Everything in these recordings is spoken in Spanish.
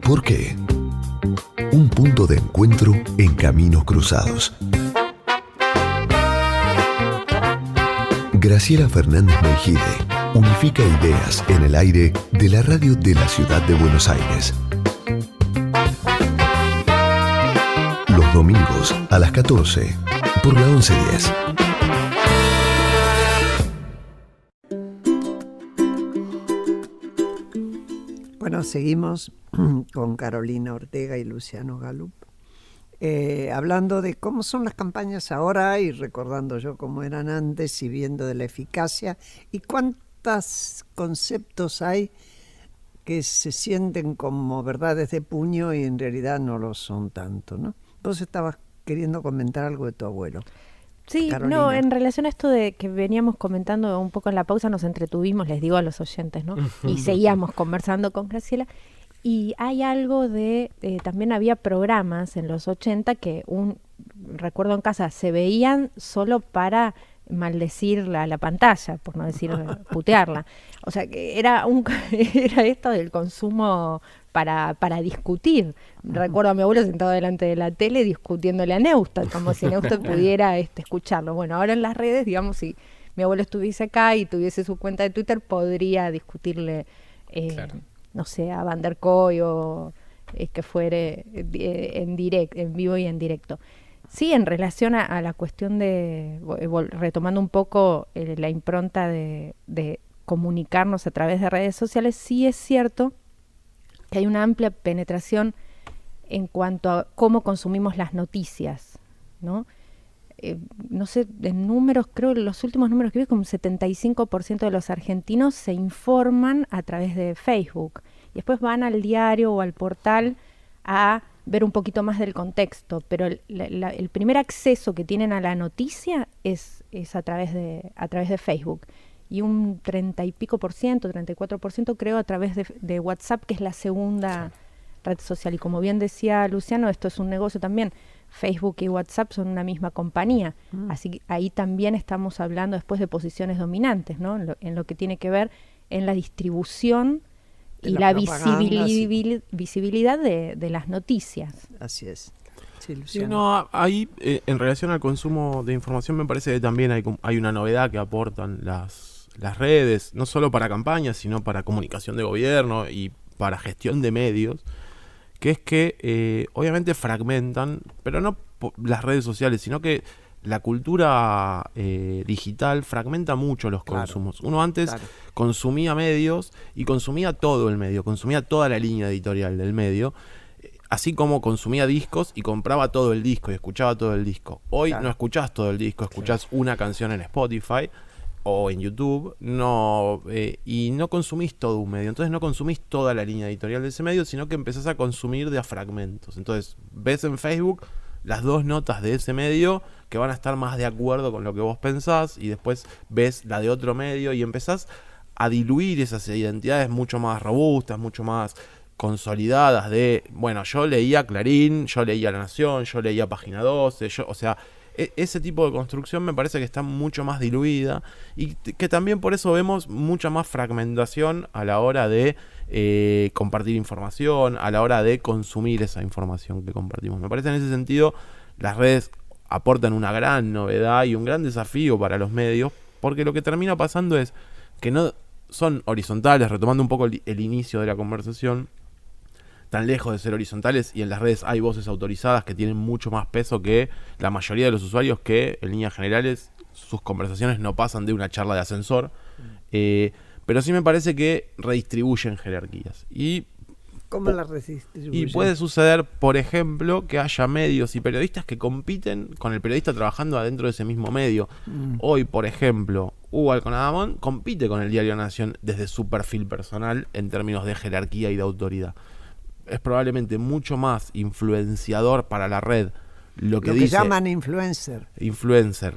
¿Por qué? Un punto de encuentro en caminos cruzados. Graciela Fernández Meijide unifica ideas en el aire de la radio de la ciudad de Buenos Aires. Los domingos a las 14 por la 1110. Bueno, seguimos con Carolina Ortega y Luciano Galup, hablando de cómo son las campañas ahora y recordando yo cómo eran antes y viendo de la eficacia y cuántos conceptos hay que se sienten como verdades de puño y en realidad no lo son tanto, ¿no? Vos estabas queriendo comentar algo de tu abuelo. Sí, Carolina. no, en relación a esto de que veníamos comentando un poco en la pausa, nos entretuvimos, les digo a los oyentes, ¿no? Y seguíamos conversando con Graciela. Y hay algo de, también había programas en los 80 que recuerdo en casa, se veían solo para maldecir la pantalla, por no decir putearla. O sea, que era esto del consumo para discutir. Recuerdo a mi abuelo sentado delante de la tele discutiéndole a Neustadt, como si Neustadt pudiera escucharlo. Bueno, ahora en las redes, digamos, si mi abuelo estuviese acá y tuviese su cuenta de Twitter, podría discutirle, claro, no sé, a Van der Koy o que fuere en vivo y en directo. Sí, en relación a la cuestión de, retomando un poco la impronta de comunicarnos a través de redes sociales, sí es cierto que hay una amplia penetración en cuanto a cómo consumimos las noticias, ¿no? No sé, en números, creo que los últimos números que vi, como un 75% de los argentinos se informan a través de Facebook. Y después van al diario o al portal a ver un poquito más del contexto, pero el primer acceso que tienen a la noticia es a través de Facebook. Y un 30 y pico por ciento, 34% creo a través de WhatsApp, que es la segunda red social. Y como bien decía Luciano, esto es un negocio también. Facebook y WhatsApp son una misma compañía. Así que ahí también estamos hablando después de posiciones dominantes, ¿no? En lo que tiene que ver en la distribución y la visibilidad de las noticias. Así es. Sí, Sí, no, ahí en relación al consumo de información me parece que también hay una novedad que aportan las redes, no solo para campañas, sino para comunicación de gobierno y para gestión de medios, que es que obviamente fragmentan, pero no las redes sociales, sino que la cultura digital fragmenta mucho los consumos. Uno antes consumía medios y consumía todo el medio, consumía toda la línea editorial del medio, así como consumía discos y compraba todo el disco y escuchaba todo el disco. Hoy no escuchás todo el disco, escuchás una canción en Spotify o en YouTube, y no consumís todo un medio. Entonces no consumís toda la línea editorial de ese medio, sino que empezás a consumir de a fragmentos. Entonces ves en Facebook las dos notas de ese medio que van a estar más de acuerdo con lo que vos pensás, y después ves la de otro medio y empezás a diluir esas identidades mucho más robustas, mucho más consolidadas de, bueno, yo leía Clarín, yo leía La Nación, yo leía Página 12, o sea, ese tipo de construcción me parece que está mucho más diluida y que también por eso vemos mucha más fragmentación a la hora de compartir información, a la hora de consumir esa información que compartimos. Me parece en ese sentido las redes aportan una gran novedad y un gran desafío para los medios, porque lo que termina pasando es que no son horizontales, retomando un poco el inicio de la conversación, tan lejos de ser horizontales, y en las redes hay voces autorizadas que tienen mucho más peso que la mayoría de los usuarios, que en líneas generales sus conversaciones no pasan de una charla de ascensor, pero sí me parece que redistribuyen jerarquías. ¿Cómo la redistribuyen? Y puede suceder, por ejemplo, que haya medios y periodistas que compiten con el periodista trabajando adentro de ese mismo medio. Hoy, por ejemplo, Hugo Alconadamón compite con el Diario Nación desde su perfil personal en términos de jerarquía y de autoridad. Es probablemente mucho más influenciador para la red lo que llaman influencer,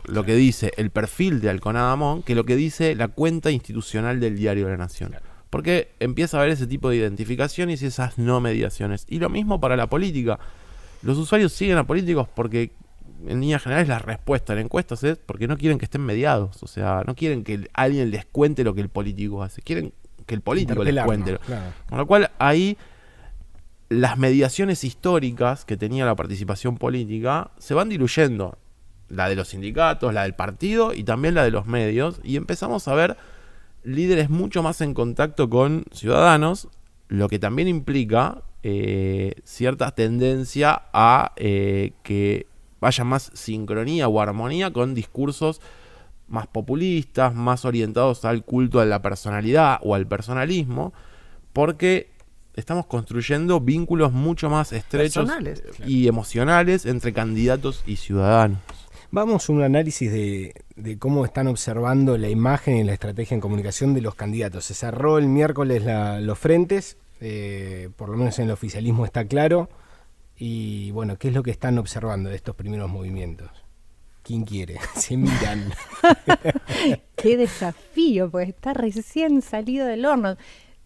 lo que dice el perfil de Alconadamón, que lo que dice la cuenta institucional del Diario de la Nación. Porque empieza a haber ese tipo de identificaciones y esas no mediaciones. Y lo mismo para la política. Los usuarios siguen a políticos porque, en líneas generales, la respuesta en encuestas es porque no quieren que estén mediados. O sea, no quieren que alguien les cuente lo que el político hace. Quieren que el político les cuente. Claro. Con lo cual, ahí las mediaciones históricas que tenía la participación política se van diluyendo. La de los sindicatos, la del partido y también la de los medios. Y empezamos a ver líderes mucho más en contacto con ciudadanos, lo que también implica cierta tendencia a que vaya más sincronía o armonía con discursos más populistas, más orientados al culto a la personalidad o al personalismo, porque estamos construyendo vínculos mucho más estrechos y emocionales entre candidatos y ciudadanos. Vamos a un análisis de cómo están observando la imagen y la estrategia en comunicación de los candidatos. Se cerró el miércoles los frentes, por lo menos en el oficialismo está claro. Y bueno, ¿qué es lo que están observando de estos primeros movimientos? ¿Quién quiere? Se miran. Qué desafío, pues está recién salido del horno.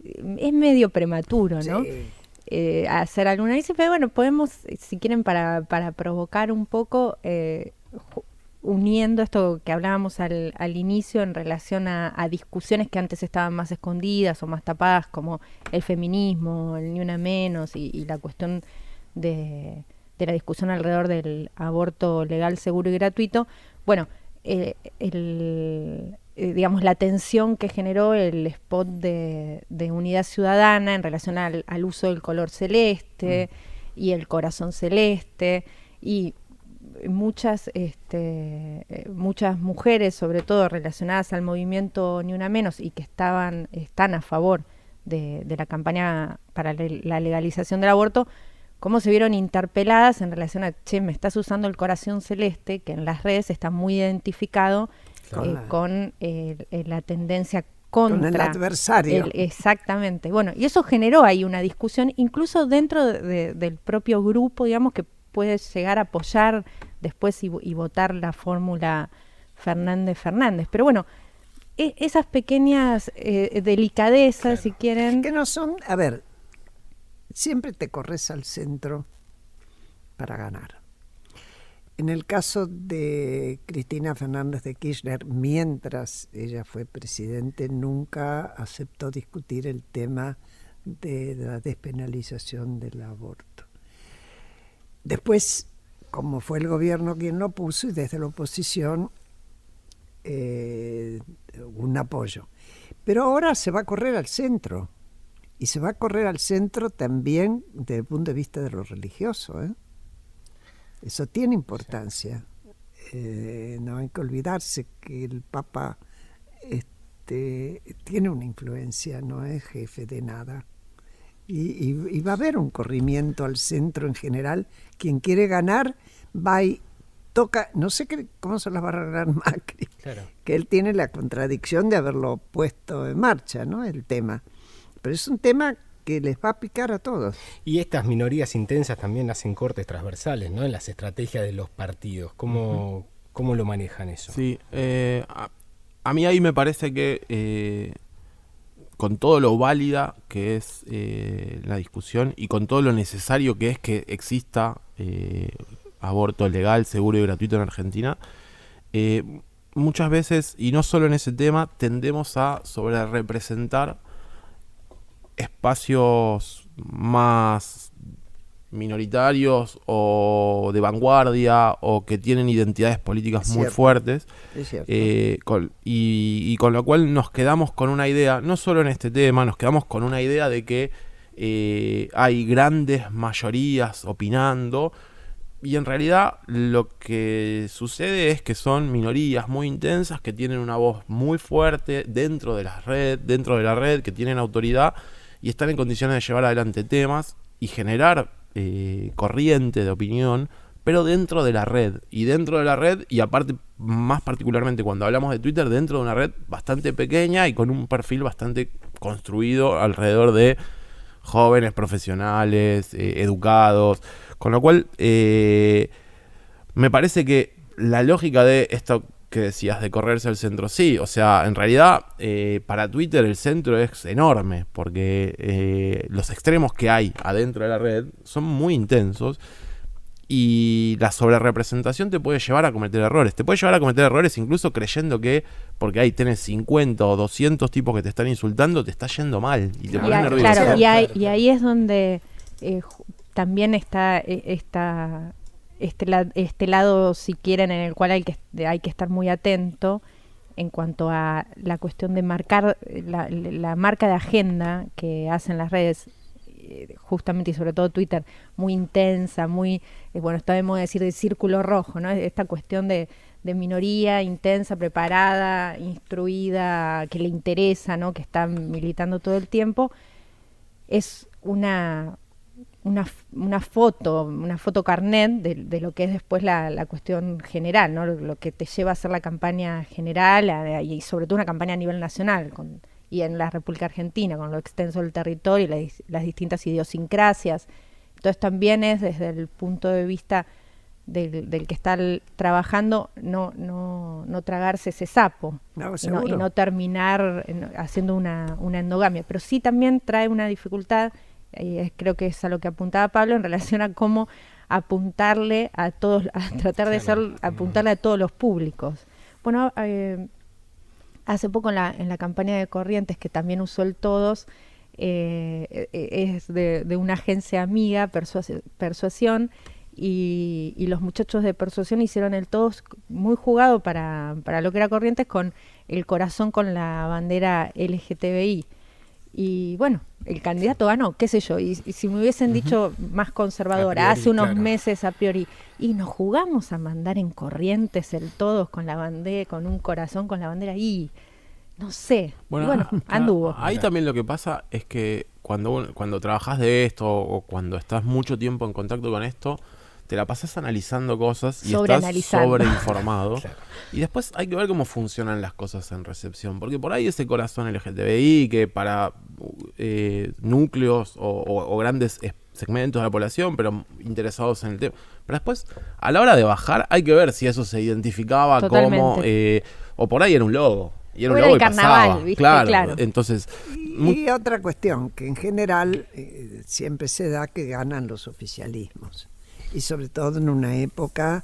Es medio prematuro, ¿no? Sí. Hacer algún análisis, pero bueno, podemos, si quieren, para provocar un poco, uniendo esto que hablábamos al inicio en relación a discusiones que antes estaban más escondidas o más tapadas, como el feminismo, el ni una menos y la cuestión de la discusión alrededor del aborto legal, seguro y gratuito. Bueno, digamos, la tensión que generó el spot de Unidad Ciudadana en relación al uso del color celeste y el corazón celeste, y muchas mujeres, sobre todo relacionadas al movimiento Ni Una Menos y que están a favor de la campaña para la legalización del aborto, cómo se vieron interpeladas en relación a, me estás usando el corazón celeste, que en las redes está muy identificado con la tendencia contra con el adversario. Exactamente. Bueno, y eso generó ahí una discusión, incluso dentro del propio grupo, digamos, que puede llegar a apoyar después y votar la fórmula Fernández. Pero bueno, esas pequeñas delicadezas, claro, si quieren... Que no son, a ver, siempre te corres al centro para ganar. En el caso de Cristina Fernández de Kirchner, mientras ella fue presidente, nunca aceptó discutir el tema de la despenalización del aborto. Después, como fue el gobierno quien lo puso, y desde la oposición, un apoyo. Pero ahora se va a correr al centro. Y se va a correr al centro también desde el punto de vista de lo religioso, ¿eh? Eso tiene importancia. No hay que olvidarse que el Papa tiene una influencia, no es jefe de nada. Y va a haber un corrimiento al centro en general. Quien quiere ganar va y toca, no sé cómo se las va a arreglar Macri, claro, que él tiene la contradicción de haberlo puesto en marcha, ¿no? El tema. Pero es un tema que les va a picar a todos. Y estas minorías intensas también hacen cortes transversales, ¿no? En las estrategias de los partidos. ¿Cómo lo manejan eso? Sí, a mí ahí me parece que con todo lo válida que es la discusión y con todo lo necesario que es que exista aborto legal, seguro y gratuito en Argentina, muchas veces, y no solo en ese tema, tendemos a sobrerepresentar espacios más minoritarios o de vanguardia o que tienen identidades políticas muy fuertes, y con lo cual nos quedamos con una idea, no solo en este tema, nos quedamos con una idea de que hay grandes mayorías opinando, y en realidad lo que sucede es que son minorías muy intensas que tienen una voz muy fuerte dentro de la red, que tienen autoridad y están en condiciones de llevar adelante temas y generar corriente de opinión, pero dentro de la red. Y aparte, más particularmente cuando hablamos de Twitter, dentro de una red bastante pequeña y con un perfil bastante construido alrededor de jóvenes, profesionales, educados. Con lo cual, me parece que la lógica de esto que decías de correrse al centro, sí, o sea, en realidad para Twitter el centro es enorme, porque los extremos que hay adentro de la red son muy intensos y la sobrerepresentación te puede llevar a cometer errores. Te puede llevar a cometer errores incluso creyendo que porque ahí tenés 50 o 200 tipos que te están insultando, te está yendo mal y te pones nervioso. Claro, y ahí es donde también está este lado, si quieren, en el cual hay que estar muy atento en cuanto a la cuestión de marcar la marca de agenda que hacen las redes, justamente y sobre todo Twitter, muy intensa, muy, bueno, está de moda decir de círculo rojo, ¿no? Esta cuestión de minoría intensa, preparada, instruida, que le interesa, ¿no? Que está militando todo el tiempo, es una foto carnet de lo que es después la cuestión general, ¿no? Lo que te lleva a hacer la campaña general y sobre todo una campaña a nivel nacional y en la República Argentina, con lo extenso del territorio y las distintas idiosincrasias. Entonces también es desde el punto de vista del que está trabajando no tragarse ese sapo y no terminar haciendo una endogamia, pero sí también trae una dificultad. Creo que es a lo que apuntaba Pablo en relación a cómo apuntarle a todos, a tratar de apuntarle a todos los públicos. Bueno, hace poco en la campaña de Corrientes, que también usó el Todos, es de una agencia amiga, Persuasión, y los muchachos de Persuasión hicieron el Todos muy jugado para lo que era Corrientes, con el corazón con la bandera LGTBI. Y bueno, el candidato ganó, qué sé yo, y si me hubiesen dicho más conservadora, hace unos meses a priori, y nos jugamos a mandar en Corrientes el Todos con la bandera, con un corazón con la bandera, y no sé, bueno, anduvo. Ahí también lo que pasa es que cuando trabajas de esto o cuando estás mucho tiempo en contacto con esto, te la pasas analizando cosas y estás sobreinformado. Claro. Y después hay que ver cómo funcionan las cosas en recepción, porque por ahí ese corazón LGTBI que para núcleos o grandes segmentos de la población, pero interesados en el tema. Pero después, a la hora de bajar, hay que ver si eso se identificaba como... o por ahí era un logo. Y era un logo y carnaval, pasaba. ¿viste? Claro. Entonces... Y otra cuestión, que en general siempre se da que ganan los oficialismos. Y sobre todo en una época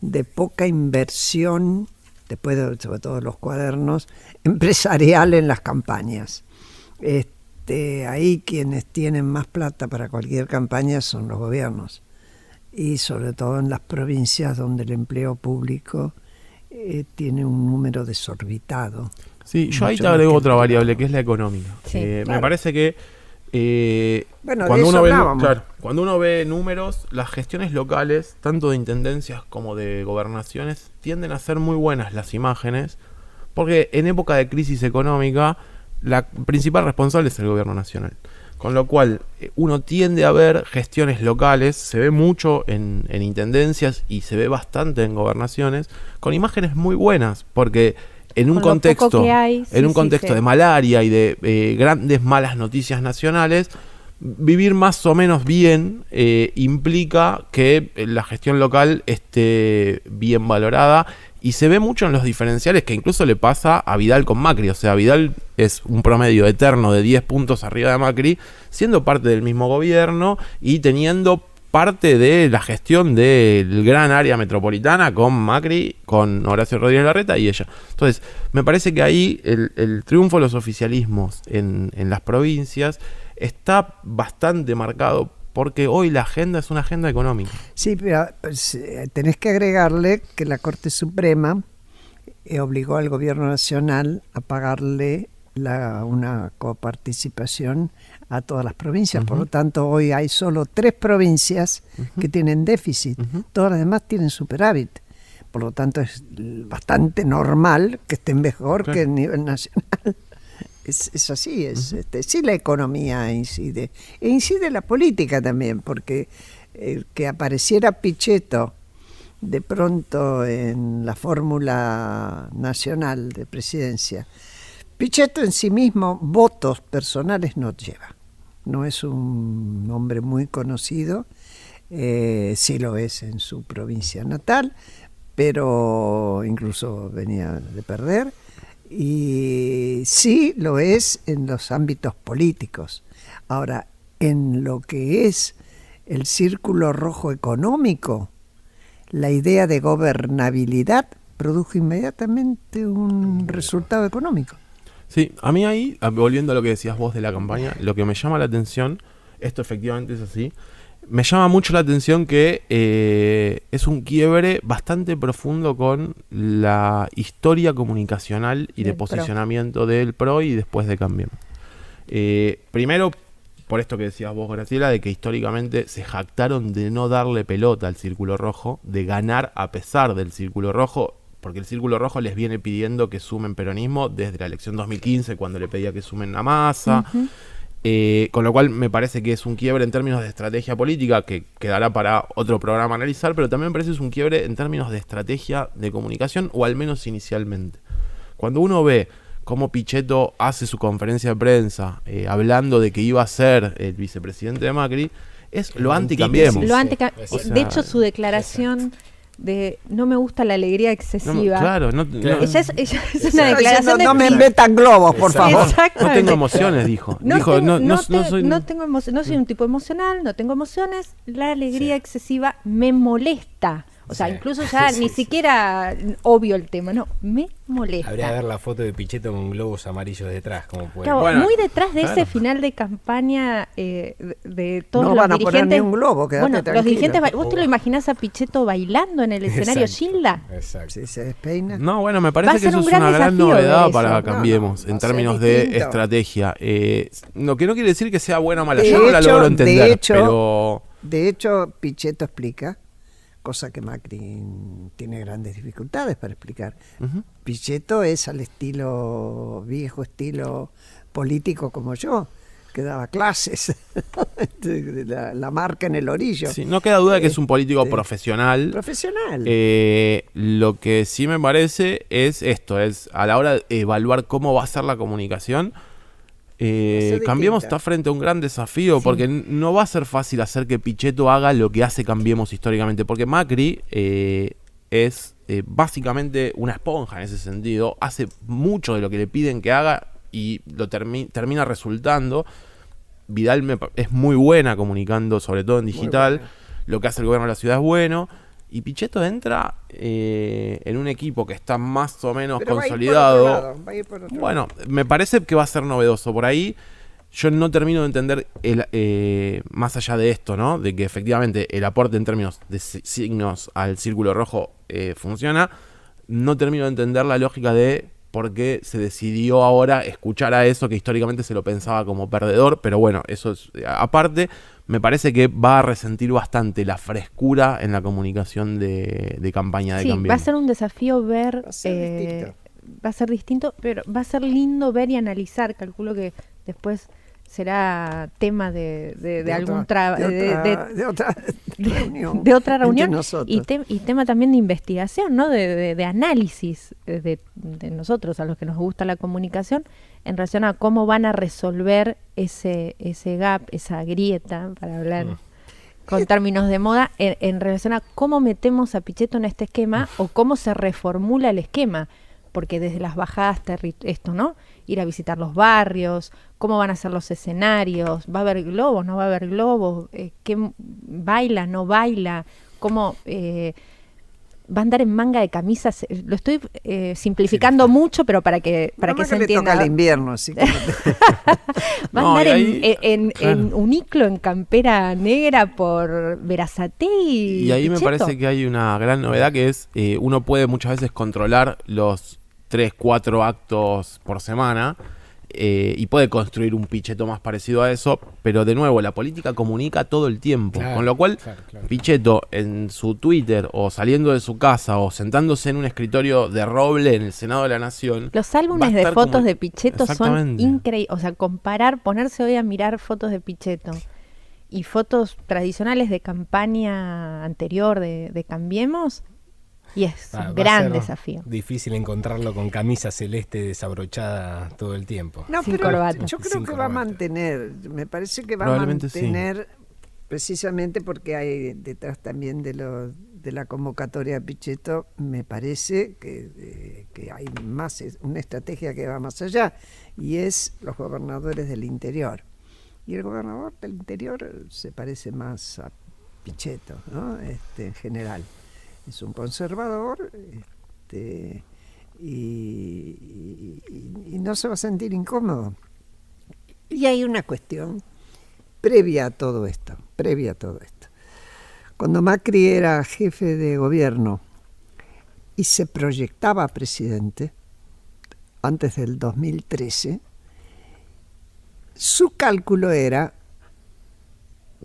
de poca inversión, después sobre todo los cuadernos, empresarial en las campañas. Ahí quienes tienen más plata para cualquier campaña son los gobiernos. Y sobre todo en las provincias donde el empleo público tiene un número desorbitado. Sí, yo ahí te agrego otra variable, que es la económica. Sí, claro. Me parece que bueno, cuando uno ve números, las gestiones locales, tanto de intendencias como de gobernaciones, tienden a ser muy buenas las imágenes, porque en época de crisis económica la principal responsable es el gobierno nacional. Con lo cual uno tiende a ver gestiones locales, se ve mucho en intendencias y se ve bastante en gobernaciones, con imágenes muy buenas, porque en un contexto de malaria y de grandes malas noticias nacionales, vivir más o menos bien implica que la gestión local esté bien valorada, y se ve mucho en los diferenciales que incluso le pasa a Vidal con Macri. O sea, Vidal es un promedio eterno de 10 puntos arriba de Macri, siendo parte del mismo gobierno y teniendo parte de la gestión del gran área metropolitana con Macri, con Horacio Rodríguez Larreta y ella. Entonces, me parece que ahí el triunfo de los oficialismos en las provincias está bastante marcado, porque hoy la agenda es una agenda económica. Sí, pero tenés que agregarle que la Corte Suprema obligó al gobierno nacional a pagarle una coparticipación a todas las provincias. Por lo tanto, hoy hay solo 3 provincias que tienen déficit. Todas las demás tienen superávit. Por lo tanto, es bastante normal que estén mejor que a nivel nacional. Es así, sí, la economía incide. E incide la política también, porque que apareciera Pichetto de pronto en la fórmula nacional de presidencia. Pichetto en sí mismo votos personales no lleva. No es un hombre muy conocido, sí lo es en su provincia natal, pero incluso venía de perder. Y sí lo es en los ámbitos políticos. Ahora, en lo que es el círculo rojo económico, la idea de gobernabilidad produjo inmediatamente un resultado económico. Sí, a mí ahí, volviendo a lo que decías vos de la campaña, lo que me llama la atención, esto efectivamente es así, me llama mucho la atención que es un quiebre bastante profundo con la historia comunicacional y de Del PRO. posicionamiento del PRO y después de Cambiemos. Primero, por esto que decías vos, Graciela, de que históricamente se jactaron de no darle pelota al Círculo Rojo, de ganar a pesar del Círculo Rojo, porque el Círculo Rojo les viene pidiendo que sumen peronismo desde la elección 2015, cuando le pedía que sumen a Massa. Con lo cual me parece que es un quiebre en términos de estrategia política que quedará para otro programa analizar, pero también me parece que es un quiebre en términos de estrategia de comunicación, o al menos inicialmente. Cuando uno ve cómo Pichetto hace su conferencia de prensa hablando de que iba a ser el vicepresidente de Macri, es lo anti-Cambiemos. O sea, de hecho, su declaración de no me gusta la alegría excesiva. Claro, Ella es una declaración de no me metan globos, por favor. No tengo emociones, dijo. No soy... no soy un tipo emocional, no tengo emociones. La alegría excesiva me molesta. O sea, incluso ya ni siquiera obvio el tema, no, me molesta. Habría que ver la foto de Pichetto con globos amarillos detrás, como puede. Claro, Bueno, muy detrás de ese final de campaña de todos No los van a dirigentes. poner ni un globo, quédate bueno, los tranquilo. dirigentes, ¿vos te lo imaginás a Pichetto bailando en el escenario Exacto. Gilda? Exacto. Si se despeina. No, bueno, me Va a parece que ser eso un es gran una gran desafío novedad de para eso. Cambiemos, No, en va a ser términos de distinto. estrategia. Lo que no quiere decir que sea buena o mala, De yo no la hecho, logro entender, de hecho, pero... De hecho, Pichetto explica, cosa que Macri tiene grandes dificultades para explicar. Ujú. Pichetto es al estilo, viejo estilo político como yo, que daba clases, la marca en el orillo. Sí, no queda duda de que es un político profesional. Profesional. Lo que sí me parece es esto, es a la hora de evaluar cómo va a ser la comunicación, ser Cambiemos distinta. está frente a un gran desafío, porque no va a ser fácil hacer que Pichetto haga lo que hace Cambiemos históricamente, porque Macri es básicamente una esponja en ese sentido, hace mucho de lo que le piden que haga y lo termina resultando. Vidal es muy buena comunicando, sobre todo en digital. buena. Lo que hace el gobierno de la ciudad es bueno. Y Pichetto entra en un equipo que está más o menos Pero consolidado. va a ir por otro lado. Bueno, me parece que va a ser novedoso. Por ahí yo no termino de entender, más allá de esto, ¿no? De que efectivamente el aporte en términos de signos al Círculo Rojo funciona. No termino de entender la lógica de por qué se decidió ahora escuchar a eso que históricamente se lo pensaba como perdedor. Pero bueno, eso es aparte. Me parece que va a resentir bastante la frescura en la comunicación de campaña de Sí, Cambiemos. va a ser un desafío ver, Va a ser distinto. va a ser distinto, pero va a ser lindo ver y analizar. Calculo que después será tema de algún de otra reunión. de otra entre reunión nosotros. y tema también de investigación, ¿no? de análisis de nosotros, a los que nos gusta la comunicación, en relación a cómo van a resolver ese gap, esa grieta, para hablar con términos de moda, en relación a cómo metemos a Pichetto en este esquema o cómo se reformula el esquema. Porque desde las bajadas, esto, ¿no? Ir a visitar los barrios, cómo van a ser los escenarios, ¿va a haber globos, no va a haber globos? ¿Qué baila, no baila? ¿Cómo va a andar en manga de camisas? Lo estoy simplificando mucho, pero para que se le entienda. toca el invierno, así que Va a No, andar y ahí, en claro. uniclo, en campera negra por Berazategui. Y ahí me Pichetto. parece que hay una gran novedad que es, uno puede muchas veces controlar los 3, 4 actos por semana y puede construir un Pichetto más parecido a eso, pero de nuevo, la política comunica todo el tiempo, Claro, con lo cual claro. Pichetto en su Twitter o saliendo de su casa o sentándose en un escritorio de roble en el Senado de la Nación. Los va álbumes a de estar fotos como- de Pichetto son Exactamente. increíbles. O sea, ponerse hoy a mirar fotos de Pichetto y fotos tradicionales de campaña anterior de Cambiemos, y es Va un a gran ser desafío. Difícil encontrarlo con camisa celeste desabrochada todo el tiempo. no, Sin pero corbata. yo creo Sin que va a corbata. mantener, me parece que va a Probablemente sí. mantener precisamente porque hay detrás también de la convocatoria de Pichetto, me parece que hay más, una estrategia que va más allá, y es los gobernadores del interior. Y el gobernador del interior se parece más a Pichetto, ¿no? En general. Es un conservador y no se va a sentir incómodo. Y hay una cuestión previa a todo esto. Cuando Macri era jefe de gobierno y se proyectaba presidente, antes del 2013, su cálculo era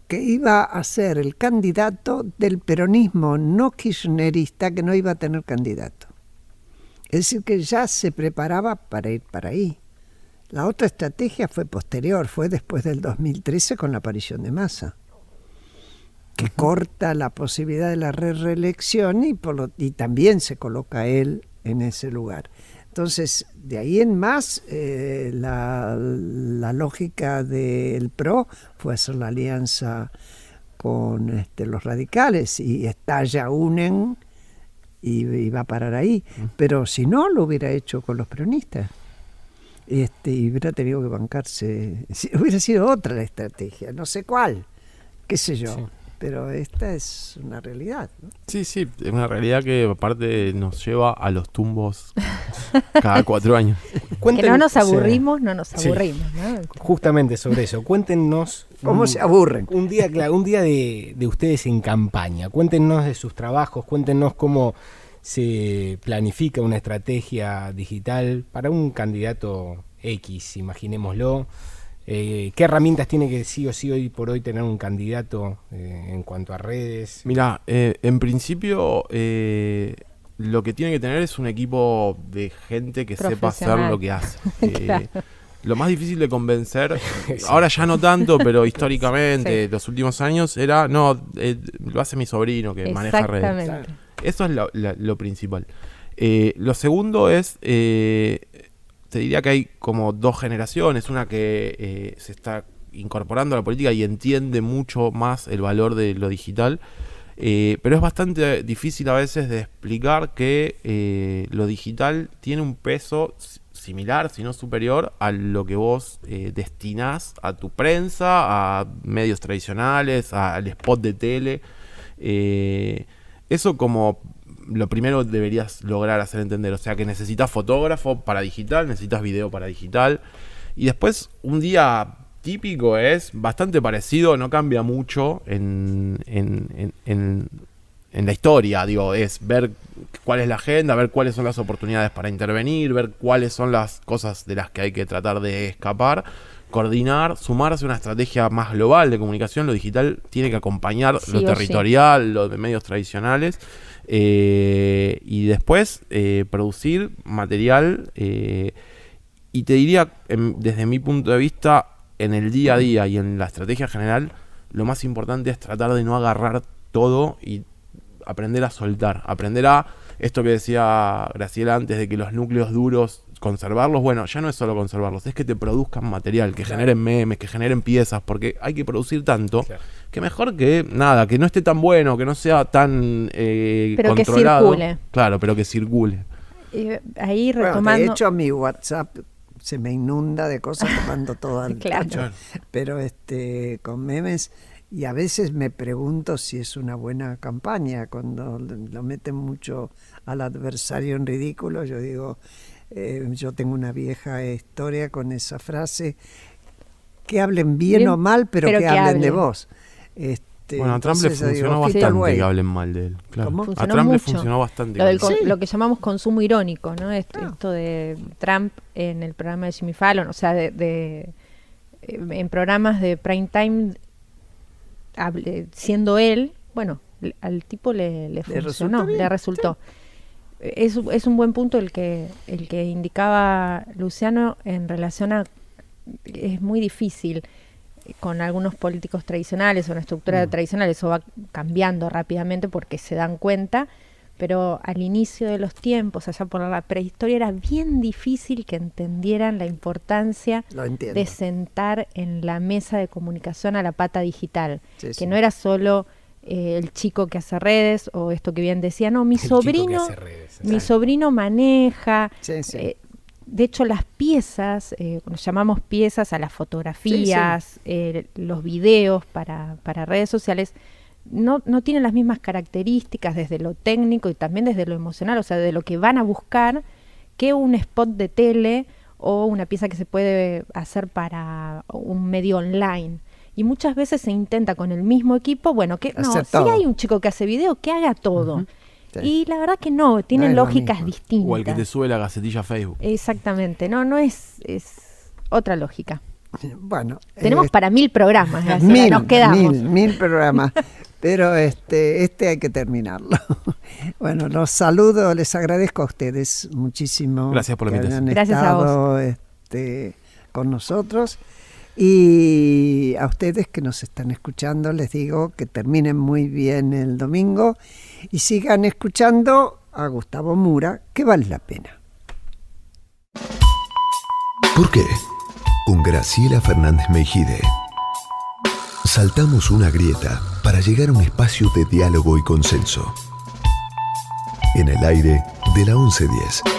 que iba a ser el candidato del peronismo no kirchnerista, que no iba a tener candidato. Es decir, que ya se preparaba para ir para ahí. La otra estrategia fue posterior, fue después del 2013 con la aparición de Massa, que corta la posibilidad de la reelección y también se coloca él en ese lugar. Entonces, de ahí en más, la lógica del PRO fue hacer la alianza con los radicales y estalla unen y va a parar ahí. Pero si no, lo hubiera hecho con los peronistas. Y hubiera tenido que bancarse. Hubiera sido otra la estrategia, no sé cuál, qué sé yo. Sí. Pero esta es una realidad, ¿no? Sí, es una realidad que aparte nos lleva a los tumbos cada 4 años. Que no nos aburrimos, no nos aburrimos, ¿no? Justamente sobre eso, cuéntenos cómo se aburren. Un día de ustedes en campaña, cuéntenos de sus trabajos, cuéntenos cómo se planifica una estrategia digital para un candidato X, imaginémoslo. ¿Qué herramientas tiene que sí o sí hoy por hoy tener un candidato en cuanto a redes? Mirá, en principio lo que tiene que tener es un equipo de gente que sepa hacer lo que hace. Claro. Lo más difícil de convencer, ahora ya no tanto, pero históricamente, los últimos años, era, lo hace mi sobrino que maneja redes. Claro. Eso es lo principal. Lo segundo es... te diría que hay como 2 generaciones, una que se está incorporando a la política y entiende mucho más el valor de lo digital, pero es bastante difícil a veces de explicar que lo digital tiene un peso similar, si no superior, a lo que vos destinás a tu prensa, a medios tradicionales, al spot de tele. Eso como... lo primero deberías lograr hacer entender, o sea que necesitas fotógrafo para digital, necesitas video para digital, y después un día típico es bastante parecido, no cambia mucho en la historia, digo, es ver cuál es la agenda, ver cuáles son las oportunidades para intervenir, ver cuáles son las cosas de las que hay que tratar de escapar, coordinar, sumarse a una estrategia más global de comunicación. Lo digital tiene que acompañar lo territorial, lo de medios tradicionales. Y después producir material y te diría, desde mi punto de vista, en el día a día y en la estrategia general, lo más importante es tratar de no agarrar todo y aprender a soltar, aprender a esto que decía Graciela antes, de que los núcleos duros, conservarlos. Bueno, ya no es solo conservarlos, es que te produzcan material, que generen memes, que generen piezas, porque hay que producir tanto, que mejor que nada, que no esté tan bueno, que no sea tan pero controlado. Que circule. Claro, pero que circule. Ahí retomando... Bueno, de hecho, mi WhatsApp se me inunda de cosas que mando todo al claro. Pero con memes, y a veces me pregunto si es una buena campaña cuando lo meten mucho al adversario en ridículo. Yo digo, yo tengo una vieja historia con esa frase, que hablen bien o mal, pero que hablen de vos. Bueno, a Trump le funcionó bastante que hablen mal de él. Claro. A Trump le funcionó bastante. Lo que llamamos consumo irónico, ¿no? Esto de Trump en el programa de Jimmy Fallon, o sea, en programas de prime time, siendo él, bueno, al tipo le funcionó, le resultó. Sí. Es un buen punto el que indicaba Luciano en relación a... Es muy difícil con algunos políticos tradicionales o una estructura tradicional, eso va cambiando rápidamente porque se dan cuenta, pero al inicio de los tiempos, allá por la prehistoria, era bien difícil que entendieran la importancia de sentar en la mesa de comunicación a la pata digital, que no era solo el chico que hace redes o esto que bien decía, no, mi sobrino maneja... de hecho, las piezas, llamamos piezas a las fotografías, los videos para redes sociales, no tienen las mismas características desde lo técnico y también desde lo emocional, o sea, de lo que van a buscar, que un spot de tele o una pieza que se puede hacer para un medio online. Y muchas veces se intenta con el mismo equipo, bueno, que no, Hacer si todo. hay un chico que hace video, que haga todo. Sí. Y la verdad que no, tienen No es lo lógicas mismo. distintas. O el que te sube la gacetilla a Facebook. Exactamente, no es otra lógica. Bueno, Tenemos para 1000 programas, Graciela, nos quedamos. mil programas, pero este hay que terminarlo. Bueno, los saludo, les agradezco a ustedes muchísimo. Gracias por la que invitación. hayan Gracias a estado, con nosotros. Y a ustedes que nos están escuchando, les digo que terminen muy bien el domingo y sigan escuchando a Gustavo Mura, que vale la pena. ¿Por qué? Con Graciela Fernández Meijide. Saltamos una grieta para llegar a un espacio de diálogo y consenso. En el aire de la 1110.